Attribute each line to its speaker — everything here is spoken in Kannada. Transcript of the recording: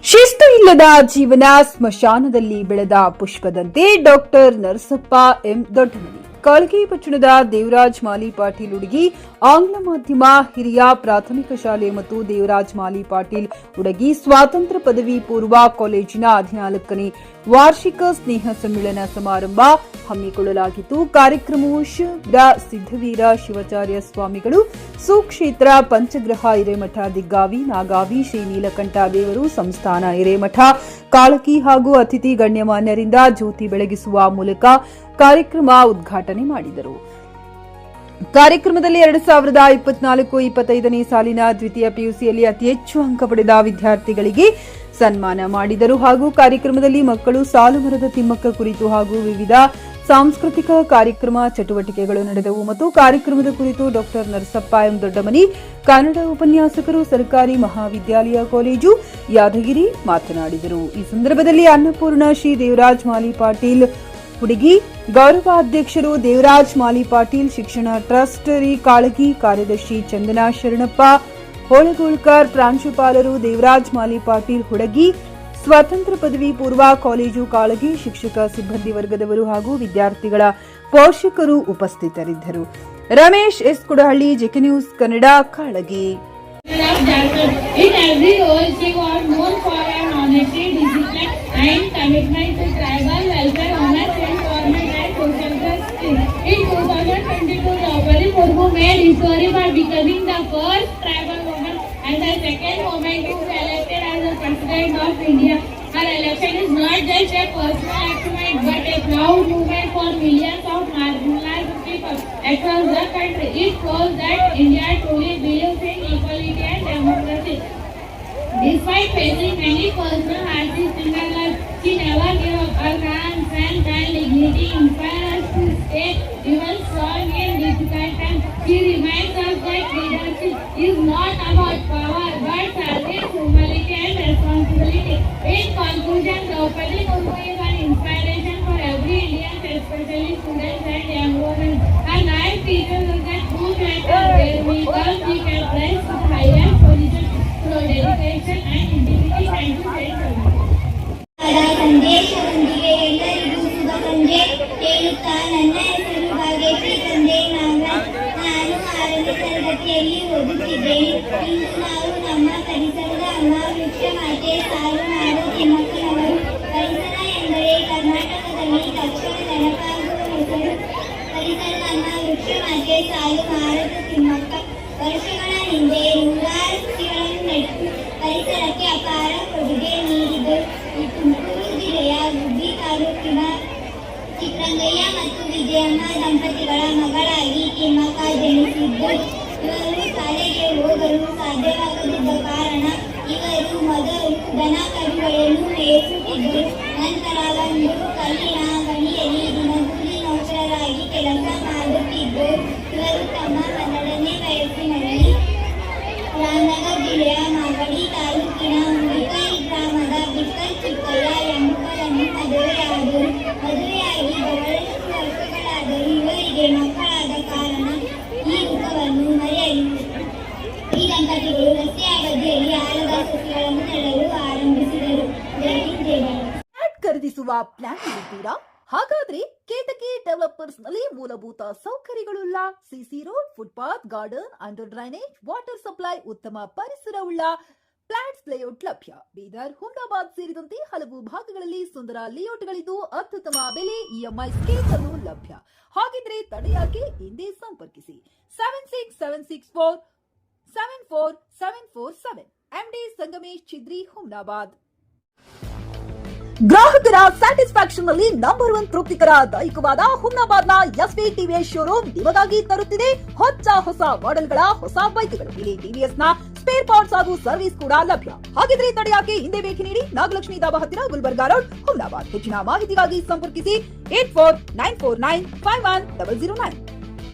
Speaker 1: ಶಿಸ್ತು ಇಲ್ಲದ ಜೀವನ ಸ್ಮಶಾನದಲ್ಲಿ ಬೆಳೆದ ಪುಷ್ಪದಂತೆ ಡಾಕ್ಟರ್ ನರಸಪ್ಪ ಎಂ ದೊಡ್ಡಮನಿ ಕಾಳಗಿ ಪಟ್ಟಣದ ದೇವರಾಜ್ ಮಾಲಿ ಪಾಟೀಲ್ ಹುಡುಗಿ ಆಂಗ್ಲ ಮಾಧ್ಯಮ ಹಿರಿಯ ಪ್ರಾಥಮಿಕ ಶಾಲೆ ಮತ್ತು ದೇವರಾಜ್ ಮಾಲಿ ಪಾಟೀಲ್ ಹುಡುಗಿ ಸ್ವಾತಂತ್ರ್ಯ ಪದವಿ ಪೂರ್ವ ಕಾಲೇಜಿನ 14ನೇ ವಾರ್ಷಿಕ ಸ್ನೇಹ ಸಮ್ಮೇಳನ ಸಮಾರಂಭ ಹಮ್ಮಿಕೊಳ್ಳಲಾಗಿತ್ತು. ಕಾರ್ಯಕ್ರಮವು ಸಿದ್ದವೀರ ಶಿವಾಚಾರ್ಯ ಸ್ವಾಮಿಗಳು ಸುಕ್ಷೇತ್ರ ಪಂಚಗ್ರಹ ಹಿರೇಮಠ ದಿಗ್ಗಾವಿ ನಾಗಾವಿ ಶ್ರೀ ನೀಲಕಂಠ ದೇವರು ಸಂಸ್ಥಾನ ಹಿರೇಮಠ ಕಾಳಗಿ ಹಾಗೂ ಅತಿಥಿ ಗಣ್ಯಮಾನ್ಯರಿಂದ ಜ್ಯೋತಿ ಬೆಳಗಿಸುವ ಮೂಲಕ ಕಾರ್ಯಕ್ರಮ ಉದ್ಘಾಟನೆ ಮಾಡಿದರು. ಕಾರ್ಯಕ್ರಮದಲ್ಲಿ 2024-25ನೇ ಸಾಲಿನ ದ್ವಿತೀಯ ಪಿಯುಸಿಯಲ್ಲಿ ಅತಿ ಹೆಚ್ಚು ಅಂಕ ಪಡೆದ ವಿದ್ಯಾರ್ಥಿಗಳಿಗೆ ಸನ್ಮಾನ ಮಾಡಿದರು. ಹಾಗೂ ಕಾರ್ಯಕ್ರಮದಲ್ಲಿ ಮಕ್ಕಳು ಸಾಲುಮರದ ತಿಮ್ಮಕ್ಕ ಕುರಿತು ಹಾಗೂ ವಿವಿಧ ಸಾಂಸ್ಕೃತಿಕ ಕಾರ್ಯಕ್ರಮ ಚಟುವಟಿಕೆಗಳು ನಡೆದವು ಮತ್ತು ಕಾರ್ಯಕ್ರಮದ ಕುರಿತು ಡಾಕ್ಟರ್ ನರಸಪ್ಪ ಎಂ ದೊಡ್ಡಮನಿ ಕನ್ನಡ ಉಪನ್ಯಾಸಕರು ಸರ್ಕಾರಿ ಮಹಾವಿದ್ಯಾಲಯ ಕಾಲೇಜು ಯಾದಗಿರಿ ಮಾತನಾಡಿದರು. ಈ ಸಂದರ್ಭದಲ್ಲಿ ಅನ್ನಪೂರ್ಣ ಶ್ರೀ ದೇವರಾಜ್ ಮಾಲಿ ಪಾಟೀಲ್ ಹುಡುಗಿ ಗೌರವಾಧ್ಯಕ್ಷರು ದೇವರಾಜ್ ಮಾಲಿ ಪಾಟೀಲ್ ಶಿಕ್ಷಣ ಟ್ರಸ್ಟ್ ಕಾಳಗಿ ಕಾರ್ಯದರ್ಶಿ ಚಂದನಾ ಶರಣಪ್ಪ ಹೋಳಗೋಳ್ಕರ್ ಪ್ರಾಂಶುಪಾಲರು ದೇವರಾಜ್ ಮಾಲಿ ಪಾಟೀಲ್ ಹುಡುಗಿ ಸ್ವಾತಂತ್ರ್ಯ ಪದವಿ ಪೂರ್ವ ಕಾಲೇಜು ಕಾಳಗಿ ಶಿಕ್ಷಕ ಸಿಬ್ಬಂದಿ ವರ್ಗದವರು ಹಾಗೂ ವಿದ್ಯಾರ್ಥಿಗಳ ಪೋಷಕರು ಉಪಸ್ಥಿತರಿದ್ದರು. Ramesh S Kudahalli JK news Kannada Kalagi.
Speaker 2: Made history by becoming the first tribal woman and the second woman to be elected as the President of India. Her election is not just a personal achievement but a proud movement for millions of marginalized people across the country. It shows that India truly believes in equality and democracy. Despite facing many personal hardships in her life, she never gave up. Her strength and dignity inspire us to stay even strong in difficult times. She reminds us that leadership is not about power but service, humility and responsibility. In conclusion, Draupadi Murmu is an inspiration for every Indian, especially students and young women. Her life teaches us that no matter where we come, we can rise to higher positions through dedication and integrity. Thank you very much.
Speaker 3: ಸಂದೇಶದೊಂದಿಗೆ ಎಲ್ಲರಿಗೂ ಶುಭ ಸಂಜೆ ಹೇಳುತ್ತಾ ನನ್ನ ಹೆಸರು ಭಾಗ್ಯಶ್ರೀ ತಂದೆ ನಾಗರಾಜ್. ನಾನು 6ನೇ ತರಗತಿಯಲ್ಲಿ ಓದುತ್ತಿದ್ದೇನೆ. ಇಂದು ನಾವು ನಮ್ಮ ಪರಿಸರದ ಅಮೃತ ಮಾತೆ ಸಾಲು ನಾಡು ತಿಮ್ಮಕ್ಕನವರು. ಪರಿಸರ ಎಂದರೆ ಕರ್ನಾಟಕದಲ್ಲಿ ತಕ್ಷಣ ನೆನಪಾಗುವ ಹೆಸರು ಪರಿಸರದ ಅಮೃತ ಮಾತೆ ಸಾಲು ನಾಡು ತಿಮ್ಮಕ್ಕ. ವರ್ಷಗಳ ಹಿಂದೆ ನೂರಾರು ಸಸಿಗಳನ್ನು ನೆಟ್ಟು ಪರಿಸರಕ್ಕೆ ಅಪಾರ ಕೊಡುಗೆ ನೀಡಿದರು. ಈ ತುಮಕೂರು ಜಿಲ್ಲೆಯ ಗುಬ್ಬಿ ತಾಲೂಕಿನ ಚಿತ್ರರಂಗಯ್ಯ ಮತ್ತು ವಿಜಯಮ್ಮ ದಂಪತಿಗಳ ಮಗಳಾಗಿ ತಿಮ್ಮಕ್ಕ ಜನಿಸಿದ್ದರು. ಇವರು ಶಾಲೆಗೆ ಹೋಗಲು ಸಾಧ್ಯವಾಗದಿದ್ದ ಕಾರಣ ಇವರು ಮೊದಲು ದನ ಕರುಗಳನ್ನು ಮೇಯಿಸುತ್ತಿದ್ದರು. ನಂತರ ಒಂದು ಕಲ್ಲಿನ ಗಣಿಯಲ್ಲಿ ದಿನಗೂಲಿ ನೌಕರರಾಗಿ ಕೆಲಸ ಮಾಡುತ್ತಿದ್ದರು. ಇವರು ತಮ್ಮ 12ನೇ ವಯಸ್ಸಿನಲ್ಲಿ ರಾಮನಗರ ಜಿಲ್ಲೆಯ ಮಾಗಡಿ ತಾಲೂಕಿನ ಮುಡಿಕೈ ಗ್ರಾಮದ ಬಿಕ್ಕಲ್ ಚಿಕ್ಕಯ್ಯ ಎಂಬುವರನ್ನು ಮದುವೆಯಾದರು. ಮದುವೆಯಾಗಿ ಬಹಳಷ್ಟು ವರ್ಷಗಳಾದರೂ ಇವರಿಗೆ ಮಕ್ಕಳಾದ ಕಾರಣ ಈ ರೂಪವನ್ನು ಮರೆಯಲು ಈ ದಂಪತಿಗಳು ರಸ್ತೆಯ ಬದಿಯಲ್ಲಿ ಆಲದ ಸಸಿಗಳನ್ನು ನೆಡಲು ಆರಂಭಿಸಿದರು. ಜೈ ಹಿಂದ್ ಜೈ ಭಾರತ್.
Speaker 4: ಖರೀದಿಸುವ ಪ್ಲಾನ್ ಇರುತ್ತೀರಾ? ಹಾಗಾದ್ರೆ ಕೇತಕಿ ಡೆವಲಪರ್ಸ್ ನಲ್ಲಿ ಮೂಲಭೂತ ಸೌಕರ್ಯಗಳುಳ್ಳ CC road, footpath, garden, under drainage, water supply, ಉತ್ತಮ ಪರಿಸರವುಳ್ಳ ಫ್ಲಾಟ್ಸ್ ಲೇಔಟ್ ಲಭ್ಯ. ಬೀದರ್, ಹುಮ್ನಾಬಾದ್ ಸೇರಿದಂತೆ ಹಲವು ಭಾಗಗಳಲ್ಲಿ ಸುಂದರ ಲೇಔಟ್ಗಳಿದ್ದು ಅತ್ಯುತ್ತಮ ಬೆಲೆ, ಇಎಂಐ ಸ್ಕೀಮ್ಸ್ ಅನ್ನು ಲಭ್ಯ. ಹಾಗಿದ್ರೆ ತಡೆಯಾಕೆ ಹಿಂದೆ ಸಂಪರ್ಕಿಸಿ 7676474747 ಎಂಡಿ ಸಂಗಮೇಶ್ ಚಿದ್ರಿ, ಹುಮ್ನಾಬಾದ್. ಗ್ರಾಹಕರ ಸ್ಯಾಟಿಸ್ಫ್ಯಾಕ್ಷನ್ ನಲ್ಲಿ ನಂಬರ್ 1 ತೃಪ್ತಿಕರ ದೈಹಿಕವಾದ ಹುಮ್ನಾಬಾದ್ನ ಎಸ್ವಿ ಟಿವಿಎಸ್ ಶೋರೂಮ್ ನಿಮಗಾಗಿ ತರುತ್ತಿದೆ ಹೊಸ ಮಾಡೆಲ್ಗಳ ಹೊಸ ಬೈಕ್ಗಳು. ಇಲ್ಲಿ ಟಿವಿಎಸ್ ನ ಸ್ಪೇರ್ ಪಾರ್ಟ್ಸ್ ಹಾಗೂ ಸರ್ವಿಸ್ ಕೂಡ ಲಭ್ಯ. ಹಾಗಿದ್ರೆ ತಡೆಯಾಕೆ ಹಿಂದೆ ಭೇಟಿ ನೀಡಿ ನಾಗಲಕ್ಷ್ಮಿ ದಾಬಾ ಹತ್ತಿರ ಗುಲ್ಬರ್ಗಾ ರೋಡ್, ಹುಮ್ನಾಬಾದ್. ಹೆಚ್ಚಿನ ಮಾಹಿತಿಗಾಗಿ ಸಂಪರ್ಕಿಸಿ 8494951009.